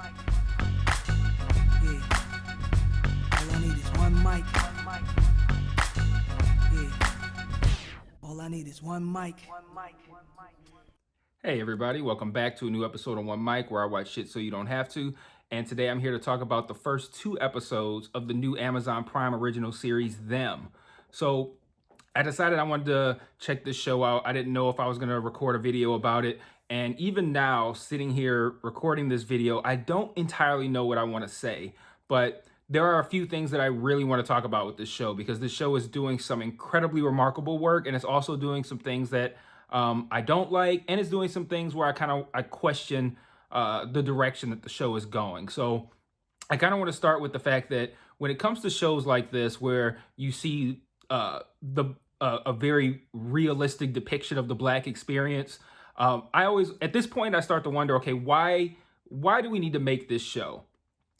Yeah. All I need is one mic. Yeah. All I need is one mic. Hey everybody, welcome back to a new episode of One Mic where I watch shit so you don't have to. And today I'm here to talk about the first two episodes of the new Amazon Prime original series, Them. So I decided I wanted to check this show out. I didn't know if I was going to record a video about it. And even now, sitting here recording this video, I don't entirely know what I want to say. But there are a few things that I really want to talk about with this show because this show is doing some incredibly remarkable work, and it's also doing some things that I don't like, and it's doing some things where I question the direction that the show is going. So I kind of want to start with the fact that when it comes to shows like this, where you see the a very realistic depiction of the Black experience, I always at this point I start to wonder, okay, why do we need to make this show?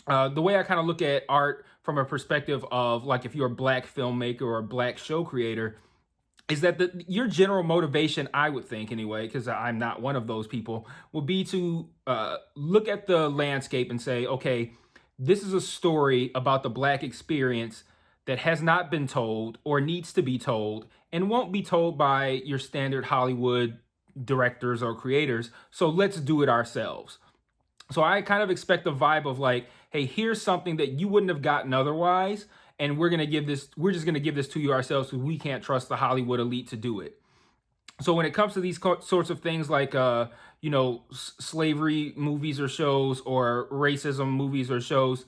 The way I kind of look at art from a perspective of like if you're a Black filmmaker or a Black show creator, is that your general motivation, I would think anyway, because I'm not one of those people, would be to look at the landscape and say, okay, this is a story about the Black experience that has not been told or needs to be told and won't be told by your standard Hollywood directors or creators. So let's do it ourselves. So I kind of expect a vibe of like, hey, here's something that you wouldn't have gotten otherwise, and we're just gonna give this to you ourselves because we can't trust the Hollywood elite to do it. So when it comes to these sorts of things like slavery movies or shows or racism movies or shows,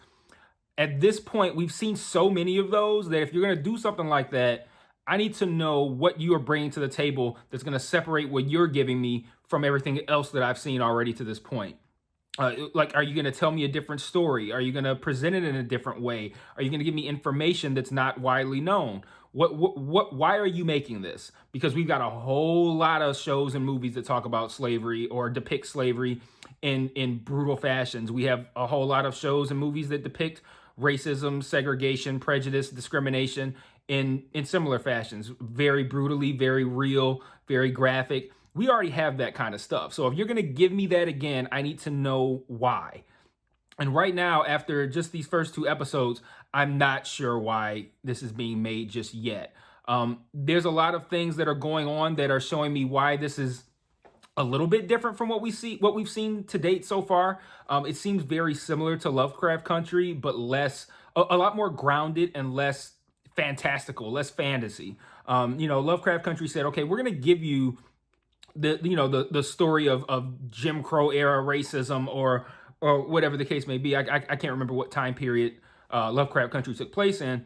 at this point we've seen so many of those that if you're gonna do something like that, I need to know what you are bringing to the table that's gonna separate what you're giving me from everything else that I've seen already to this point. Like, are you going to tell me a different story? Are you going to present it in a different way? Are you going to give me information that's not widely known? Why are you making this? Because we've got a whole lot of shows and movies that talk about slavery or depict slavery in brutal fashions. We have a whole lot of shows and movies that depict racism, segregation, prejudice, discrimination in similar fashions, very brutally, very real, very graphic. We already have that kind of stuff. So if you're going to give me that again, I need to know why. And right now, after just these first two episodes, I'm not sure why this is being made just yet. There's a lot of things that are going on that are showing me why this is a little bit different from what we've seen to date so far. It seems very similar to Lovecraft Country, but a lot more grounded and less fantastical, less fantasy. Lovecraft Country said, okay, we're going to give you the story of Jim Crow era racism or whatever the case may be. I can't remember what time period Lovecraft Country took place in.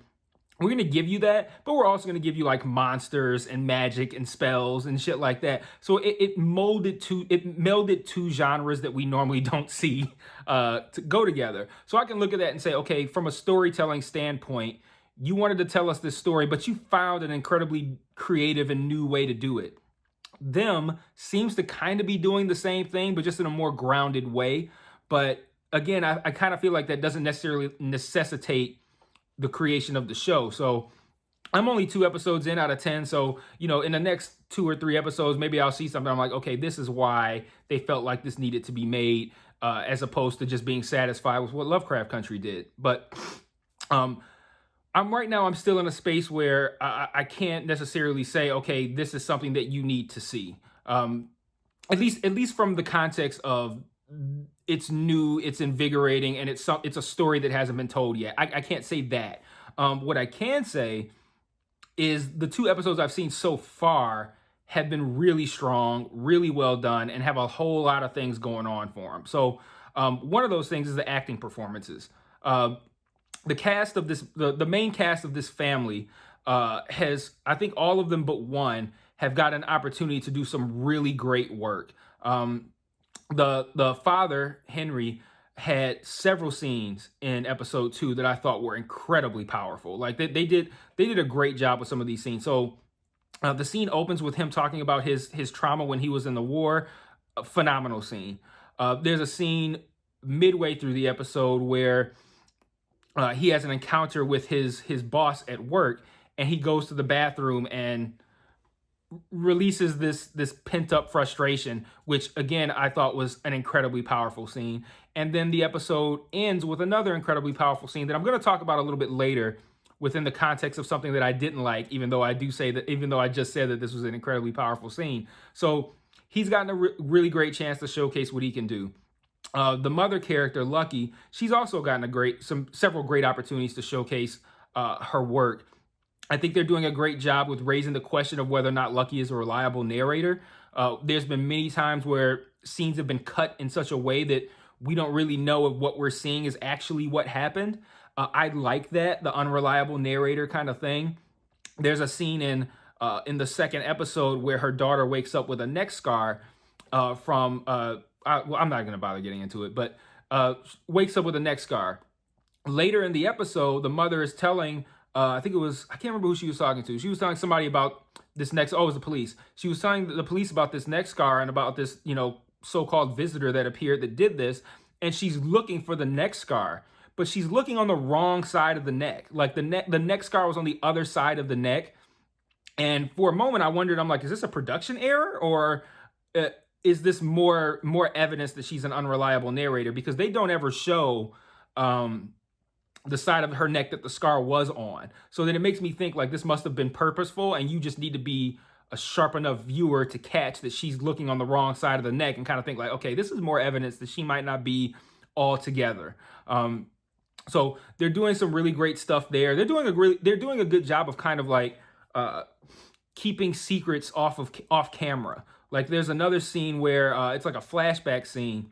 We're going to give you that, but we're also going to give you like monsters and magic and spells and shit like that. So it melded two genres that we normally don't see to go together. So I can look at that and say, okay, from a storytelling standpoint, you wanted to tell us this story, but you found an incredibly creative and new way to do it. Them seems to kind of be doing the same thing, but just in a more grounded way. But again, I kind of feel like that doesn't necessarily necessitate the creation of the show. So I'm only 2 episodes in out of 10. So, in the next 2 or 3 episodes, maybe I'll see something. I'm like, okay, this is why they felt like this needed to be made, as opposed to just being satisfied with what Lovecraft Country did. But I'm still in a space where I can't necessarily say, okay, this is something that you need to see. At least from the context of it's new, it's invigorating, and it's a story that hasn't been told yet. I can't say that. What I can say is the 2 episodes I've seen so far have been really strong, really well done, and have a whole lot of things going on for them. So one of those things is the acting performances. The cast of the main cast of this family has, I think all of them but one have got an opportunity to do some really great work. The father, Henry, had several scenes in episode 2 that I thought were incredibly powerful. Like they did a great job with some of these scenes. So the scene opens with him talking about his trauma when he was in the war. A phenomenal scene. There's a scene midway through the episode where he has an encounter with his boss at work, and he goes to the bathroom and releases this pent up frustration, which again I thought was an incredibly powerful scene. And then the episode ends with another incredibly powerful scene that I'm going to talk about a little bit later within the context of something that I didn't like, even though I do say that, even though I just said that this was an incredibly powerful scene. So he's gotten a really great chance to showcase what he can do. The mother character, Lucky, she's also gotten several great opportunities to showcase her work. I think they're doing a great job with raising the question of whether or not Lucky is a reliable narrator. There's been many times where scenes have been cut in such a way that we don't really know if what we're seeing is actually what happened. I like that, the unreliable narrator kind of thing. There's a scene in the second episode where her daughter wakes up with a neck scar from, well, I'm not going to bother getting into it, but wakes up with a neck scar. Later in the episode, the mother is telling, I think it was, I can't remember who she was talking to. She was telling somebody about this next, oh, it was the police. She was telling the police about this neck scar and about this, so-called visitor that appeared that did this. And she's looking for the neck scar, but she's looking on the wrong side of the neck. Like the neck scar was on the other side of the neck. And for a moment, I wondered, I'm like, is this a production error, or is this more evidence that she's an unreliable narrator? Because they don't ever show the side of her neck that the scar was on. So then it makes me think like this must have been purposeful, and you just need to be a sharp enough viewer to catch that she's looking on the wrong side of the neck and kind of think like, okay, this is more evidence that she might not be all together. So they're doing some really great stuff there. They're doing a good job of kind of like keeping secrets off camera. Like there's another scene where it's like a flashback scene,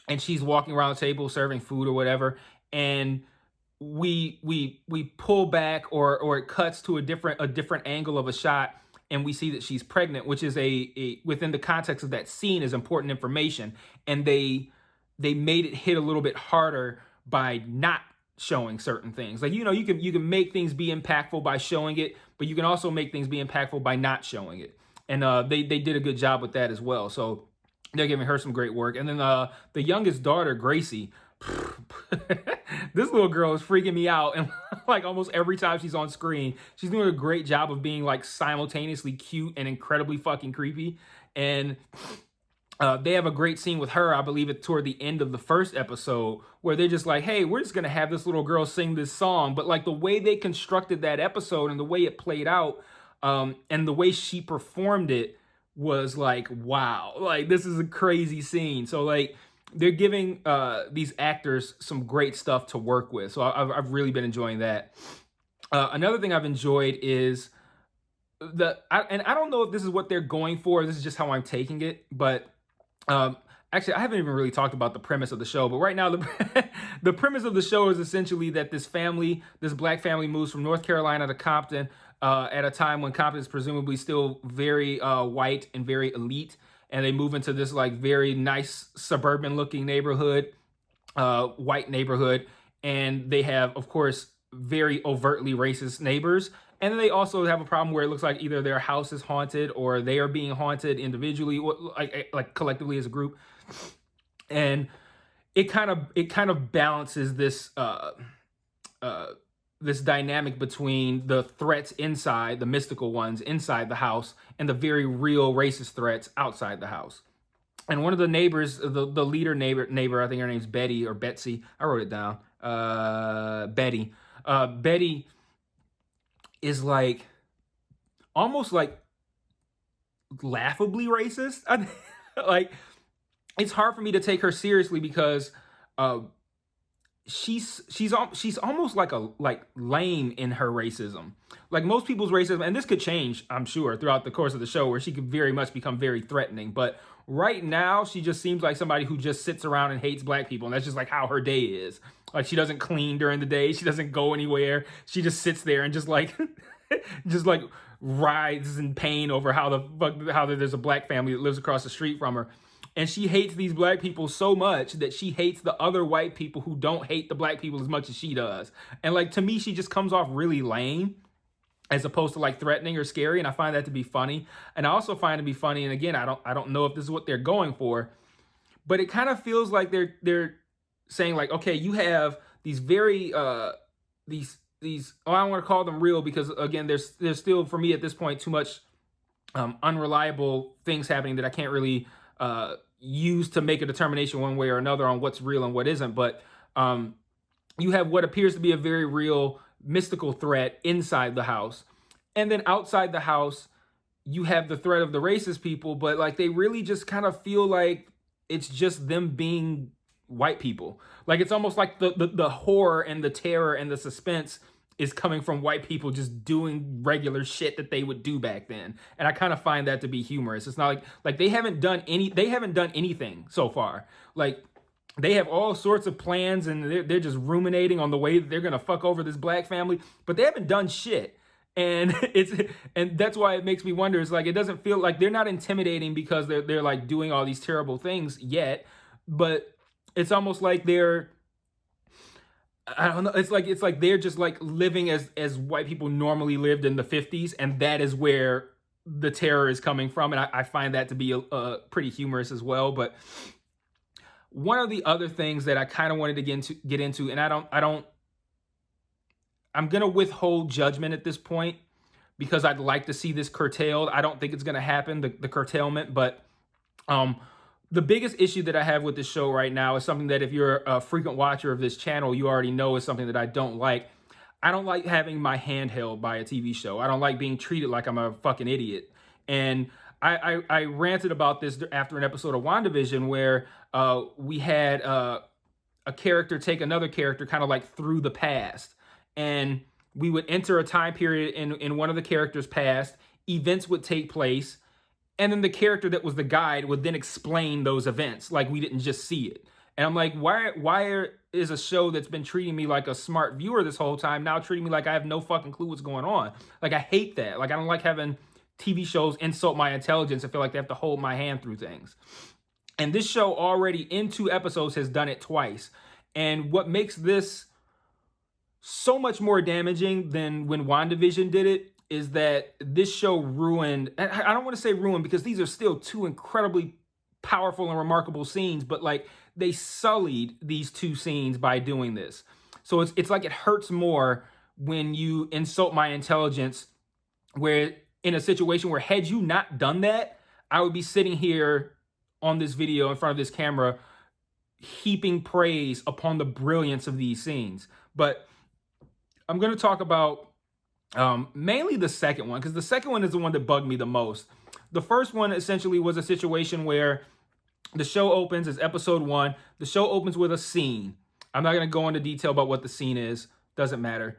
and she's walking around the table serving food or whatever, and we pull back or it cuts to a different angle of a shot, and we see that she's pregnant, which is a within the context of that scene is important information. And they made it hit a little bit harder by not showing certain things. Like, you can make things be impactful by showing it, but you can also make things be impactful by not showing it. And they did a good job with that as well. So they're giving her some great work. And then the youngest daughter, Gracie, this little girl is freaking me out, and like almost every time she's on screen, she's doing a great job of being like simultaneously cute and incredibly fucking creepy. And they have a great scene with her, I believe it's toward the end of the first episode, where they're just like, hey, we're just gonna have this little girl sing this song. But like the way they constructed that episode and the way it played out, and the way she performed it was like, wow, like this is a crazy scene. So like they're giving these actors some great stuff to work with. So I've really been enjoying that. Another thing I've enjoyed is and I don't know if this is what they're going for. This is just how I'm taking it. But actually, I haven't even really talked about the premise of the show. But right now, the premise of the show is essentially that this black family moves from North Carolina to Compton at a time when Compton is presumably still very white and very elite. And they move into this like very nice suburban looking neighborhood, white neighborhood. And they have, of course, very overtly racist neighbors. And then they also have a problem where it looks like either their house is haunted or they are being haunted individually, like collectively as a group. And it kind of balances this this dynamic between the threats inside, the mystical ones inside the house, and the very real racist threats outside the house. And one of the neighbors, the leader neighbor, I think her name's Betty or Betsy. I wrote it down. Betty. Betty is like almost like laughably racist. Like it's hard for me to take her seriously because she's almost like lame in her racism. Like most people's racism, and this could change, I'm sure, throughout the course of the show, where she could very much become very threatening. But right now, she just seems like somebody who just sits around and hates black people, and that's just like how her day is. Like she doesn't clean during the day, she doesn't go anywhere. She just sits there and just like writhes in pain over how there's a black family that lives across the street from her. And she hates these black people so much that she hates the other white people who don't hate the black people as much as she does. And like, to me, she just comes off really lame as opposed to like threatening or scary. And I find that to be funny. And I also find it to be funny. And again, I don't know if this is what they're going for, but it kind of feels like they're saying like, okay, you have these very, these, I don't want to call them real because again, there's still, for me at this point, too much unreliable things happening that I can't really use to make a determination one way or another on what's real and what isn't. But you have what appears to be a very real mystical threat inside the house. And then outside the house, you have the threat of the racist people, but like they really just kind of feel like it's just them being white people. Like it's almost like the horror and the terror and the suspense is coming from white people just doing regular shit that they would do back then. And I kind of find that to be humorous. It's not like they haven't done anything so far. Like they have all sorts of plans and they're just ruminating on the way that they're gonna fuck over this black family, but they haven't done shit. And that's why it makes me wonder. It's like it doesn't feel like they're not intimidating because they're like doing all these terrible things yet, but it's almost like I don't know. It's like they're just like living as white people normally lived in the 50s, and that is where the terror is coming from. And I find that to be pretty humorous as well. But one of the other things that I kind of wanted to get into, and I'm gonna withhold judgment at this point because I'd like to see this curtailed. I don't think it's gonna happen, the curtailment, but the biggest issue that I have with this show right now is something that if you're a frequent watcher of this channel, you already know is something that I don't like. I don't like having my hand held by a TV show. I don't like being treated like I'm a fucking idiot. And I ranted about this after an episode of WandaVision where we had a character take another character kind of like through the past. And we would enter a time period in one of the characters' past, events would take place, and then the character that was the guide would then explain those events like we didn't just see it. And I'm like, why is a show that's been treating me like a smart viewer this whole time now treating me like I have no fucking clue what's going on? Like, I hate that. Like, I don't like having TV shows insult my intelligence. I feel like they have to hold my hand through things. And this show already in 2 episodes has done it twice. And what makes this so much more damaging than when WandaVision did it is that this show ruined, I don't want to say ruined because these are still 2 incredibly powerful and remarkable scenes, but like they sullied these 2 scenes by doing this. So it's like it hurts more when you insult my intelligence, where in a situation where had you not done that, I would be sitting here on this video in front of this camera heaping praise upon the brilliance of these scenes. But I'm going to talk about mainly the second one, because the second one is the one that bugged me the most. The first one essentially was a situation where the show opens as episode 1. The show opens with a scene. I'm not going to go into detail about what the scene is. Doesn't matter.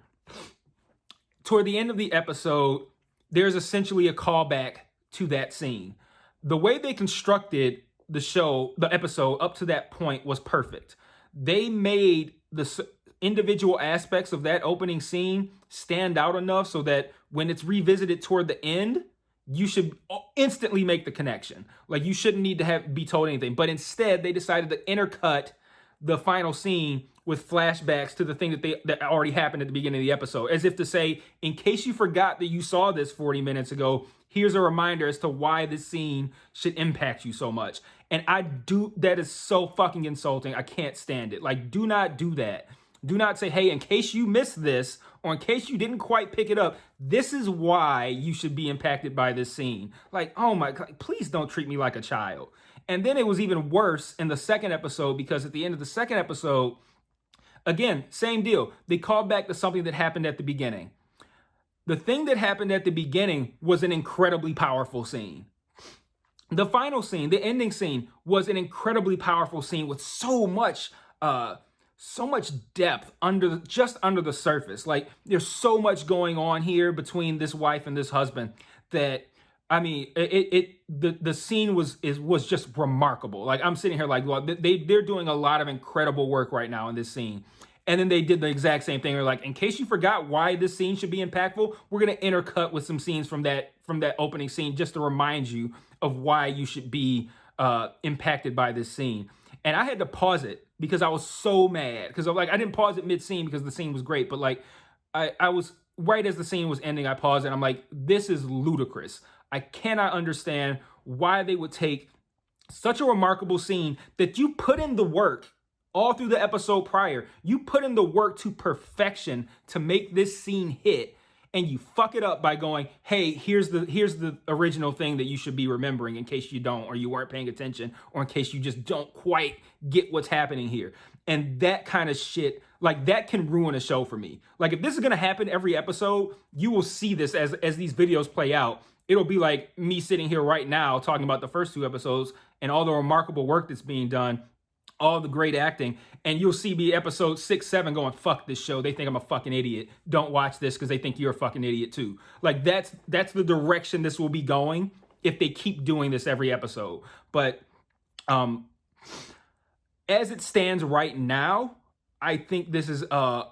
Toward the end of the episode, there's essentially a callback to that scene. The way they constructed the episode up to that point was perfect. They made the individual aspects of that opening scene stand out enough so that when it's revisited toward the end, you should instantly make the connection. Like, you shouldn't need to be told anything. But instead, they decided to intercut the final scene with flashbacks to the thing that already happened at the beginning of the episode, as if to say, in case you forgot that you saw this 40 minutes ago, here's a reminder as to why this scene should impact you so much. And that is so fucking insulting. I can't stand it. Like, do not do that. Do not say, hey, in case you missed this, or in case you didn't quite pick it up, this is why you should be impacted by this scene. Like, oh my God, please don't treat me like a child. And then it was even worse in the second episode, because at the end of the second episode, again, same deal. They called back to something that happened at the beginning. The thing that happened at the beginning was an incredibly powerful scene. The final scene, the ending scene, was an incredibly powerful scene with so much depth just under the surface. Like, there's so much going on here between this wife and this husband that, I mean, the scene was just remarkable. Like, I'm sitting here like, well, they're doing a lot of incredible work right now in this scene. And then they did the exact same thing. They're like, in case you forgot why this scene should be impactful, we're going to intercut with some scenes from that opening scene just to remind you of why you should be impacted by this scene. And I had to pause it because I was so mad. Because I didn't pause it mid-scene because the scene was great. But like, I was, right as the scene was ending, I paused it. I'm like, this is ludicrous. I cannot understand why they would take such a remarkable scene that you put in the work all through the episode prior. You put in the work to perfection to make this scene hit. and you fuck it up by going, hey, here's the original thing that you should be remembering in case you don't, or you weren't paying attention, or in case you just don't quite get what's happening here. And that kind of shit, like, that can ruin a show for me. Like, if this is gonna happen every episode, you will see this as these videos play out. It'll be like me sitting here right now talking about the first 2 episodes and all the remarkable work that's being done, all the great acting, and you'll see me episode 6, 7 going, fuck this show. They think I'm a fucking idiot. Don't watch this because they think you're a fucking idiot too. Like, that's the direction this will be going if they keep doing this every episode. But as it stands right now, I think this is,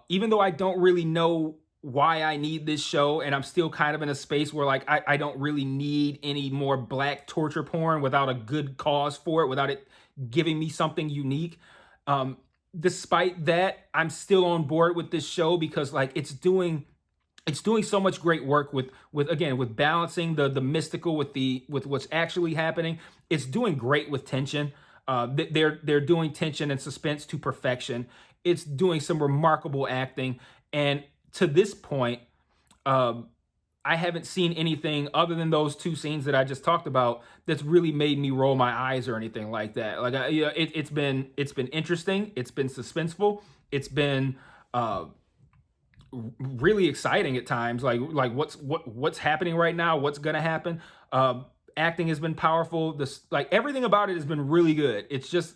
even though I don't really know why I need this show, and I'm still kind of in a space where, like, I don't really need any more black torture porn without a good cause for it, without it giving me something unique. Despite that, I'm still on board with this show because, like, it's doing so much great work with balancing the mystical with what's actually happening. It's doing great with tension. They're doing tension and suspense to perfection. It's doing some remarkable acting, and to this point, I haven't seen anything other than those 2 scenes that I just talked about that's really made me roll my eyes or anything like that. Like, it's been interesting. It's been suspenseful. It's been really exciting at times. Like what's happening right now? What's gonna happen? Acting has been powerful. Like, everything about it has been really good. It's just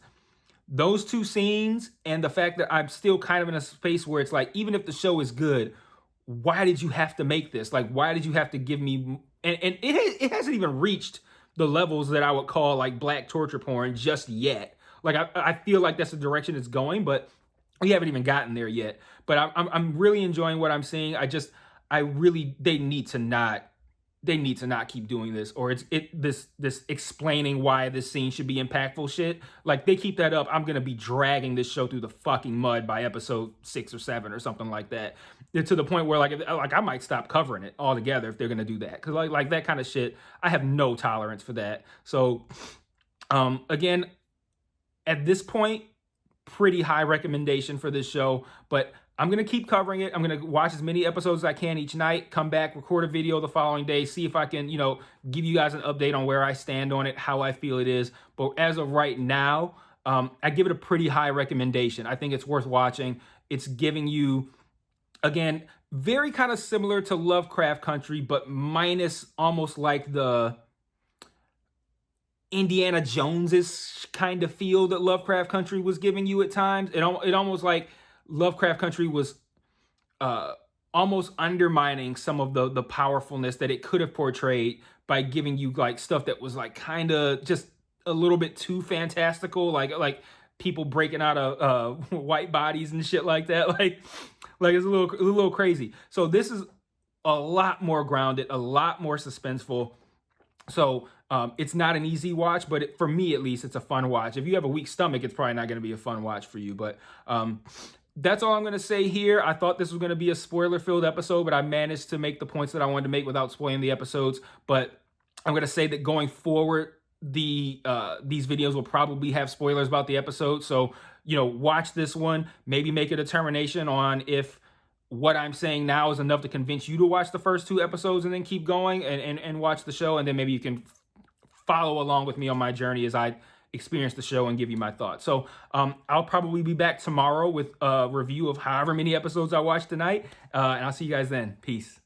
those 2 scenes and the fact that I'm still kind of in a space where it's like, even if the show is good, why did you have to make this? Like, why did you have to give me, and it hasn't even reached the levels that I would call, like, black torture porn just yet. Like, I feel like that's the direction it's going, but we haven't even gotten there yet. But I'm really enjoying what I'm seeing. They need to not keep doing this, or this explaining why this scene should be impactful shit. Like, they keep that up, I'm gonna be dragging this show through the fucking mud by episode 6 or 7 or something like that. To the point where, like I might stop covering it altogether if they're gonna do that, because like that kind of shit, I have no tolerance for that. So again, at this point, pretty high recommendation for this show, but I'm going to keep covering it. I'm going to watch as many episodes as I can each night, come back, record a video the following day, see if I can, give you guys an update on where I stand on it, how I feel it is. But as of right now, I give it a pretty high recommendation. I think it's worth watching. It's giving you, again, very kind of similar to Lovecraft Country, but minus almost like the Indiana Jones-ish kind of feel that Lovecraft Country was giving you at times. It almost like Lovecraft Country was almost undermining some of the powerfulness that it could have portrayed by giving you, like, stuff that was, like, kind of just a little bit too fantastical, like people breaking out of white bodies and shit like that. Like it's a little crazy. So this is a lot more grounded, a lot more suspenseful. So it's not an easy watch, but for me at least, it's a fun watch. If you have a weak stomach, it's probably not going to be a fun watch for you. But that's all I'm going to say here. I thought this was going to be a spoiler-filled episode, but I managed to make the points that I wanted to make without spoiling the episodes. But I'm going to say that going forward, these videos will probably have spoilers about the episode. So, watch this one, maybe make a determination on if what I'm saying now is enough to convince you to watch the first 2 episodes and then keep going and watch the show. And then maybe you can follow along with me on my journey as I experience the show and give you my thoughts. So I'll probably be back tomorrow with a review of however many episodes I watched tonight. And I'll see you guys then. Peace.